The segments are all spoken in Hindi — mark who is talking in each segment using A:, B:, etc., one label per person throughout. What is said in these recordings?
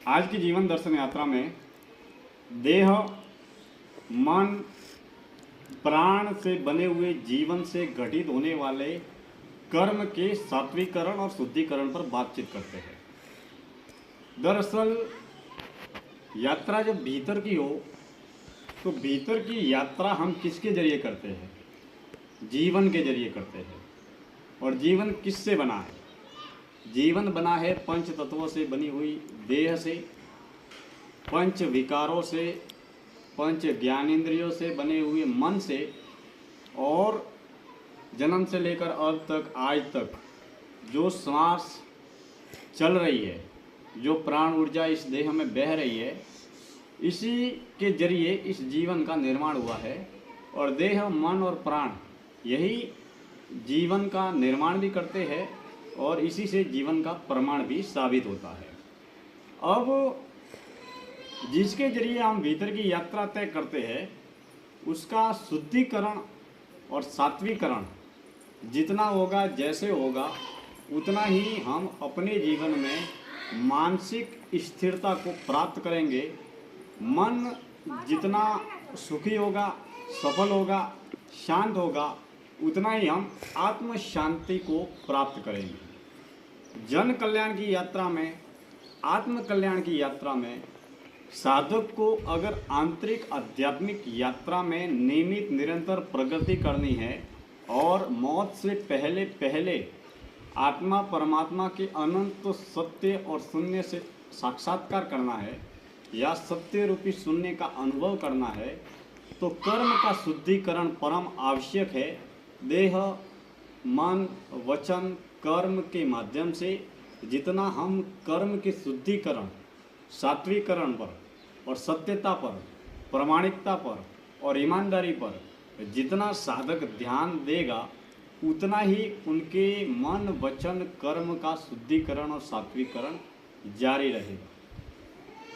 A: आज की जीवन दर्शन यात्रा में देह, मन, प्राण से बने हुए जीवन से घटित होने वाले कर्म के सात्विकरण और शुद्धिकरण पर बातचीत करते हैं। दरअसल यात्रा जब भीतर की हो तो भीतर की यात्रा हम किसके जरिए करते हैं? जीवन के जरिए करते हैं। और जीवन किससे बना है? जीवन बना है पंच तत्वों से बनी हुई देह से, पंच विकारों से, पंच ज्ञानेंद्रियों से बने हुए मन से, और जन्म से लेकर अब तक आज तक जो सांस चल रही है, जो प्राण ऊर्जा इस देह में बह रही है, इसी के जरिए इस जीवन का निर्माण हुआ है। और देह, मन और प्राण यही जीवन का निर्माण भी करते हैं और इसी से जीवन का प्रमाण भी साबित होता है। अब जिसके जरिए हम भीतर की यात्रा तय करते हैं, उसका शुद्धिकरण और सात्विकरण जितना होगा, जैसे होगा, उतना ही हम अपने जीवन में मानसिक स्थिरता को प्राप्त करेंगे। मन जितना सुखी होगा, सफल होगा, शांत होगा, उतना ही हम आत्म शांति को प्राप्त करेंगे। जन कल्याण की यात्रा में, आत्म कल्याण की यात्रा में साधक को अगर आंतरिक आध्यात्मिक यात्रा में नियमित निरंतर प्रगति करनी है और मौत से पहले पहले आत्मा परमात्मा के अनंत सत्य और शून्य से साक्षात्कार करना है या सत्य रूपी शून्य का अनुभव करना है, तो कर्म का शुद्धिकरण परम आवश्यक है। देह, मन, वचन, कर्म के माध्यम से जितना हम कर्म के शुद्धिकरण, सात्विकरण पर और सत्यता पर, प्रामाणिकता पर और ईमानदारी पर जितना साधक ध्यान देगा, उतना ही उनके मन, वचन, कर्म का शुद्धिकरण और सात्विकरण जारी रहेगा।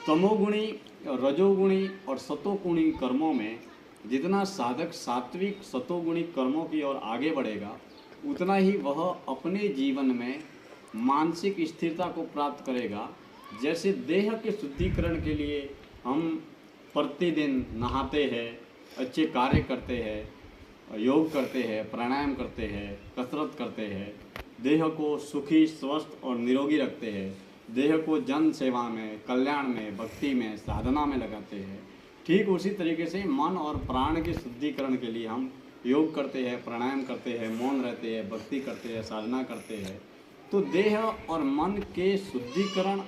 A: तमोगुणी, रजोगुणी और सतोगुणी कर्मों में जितना साधक सात्विक सतोगुणी कर्मों की ओर आगे बढ़ेगा, उतना ही वह अपने जीवन में मानसिक स्थिरता को प्राप्त करेगा। जैसे देह के शुद्धिकरण के लिए हम प्रतिदिन नहाते हैं, अच्छे कार्य करते हैं, योग करते हैं, प्राणायाम करते हैं, कसरत करते हैं, देह को सुखी, स्वस्थ और निरोगी रखते हैं, देह को जन सेवा में, कल्याण में, भक्ति में, साधना में लगाते हैं, ठीक उसी तरीके से मन और प्राण के शुद्धिकरण के लिए हम योग करते हैं, प्राणायाम करते हैं, मौन रहते हैं, भक्ति करते हैं, साधना करते हैं। तो देह और मन के शुद्धिकरण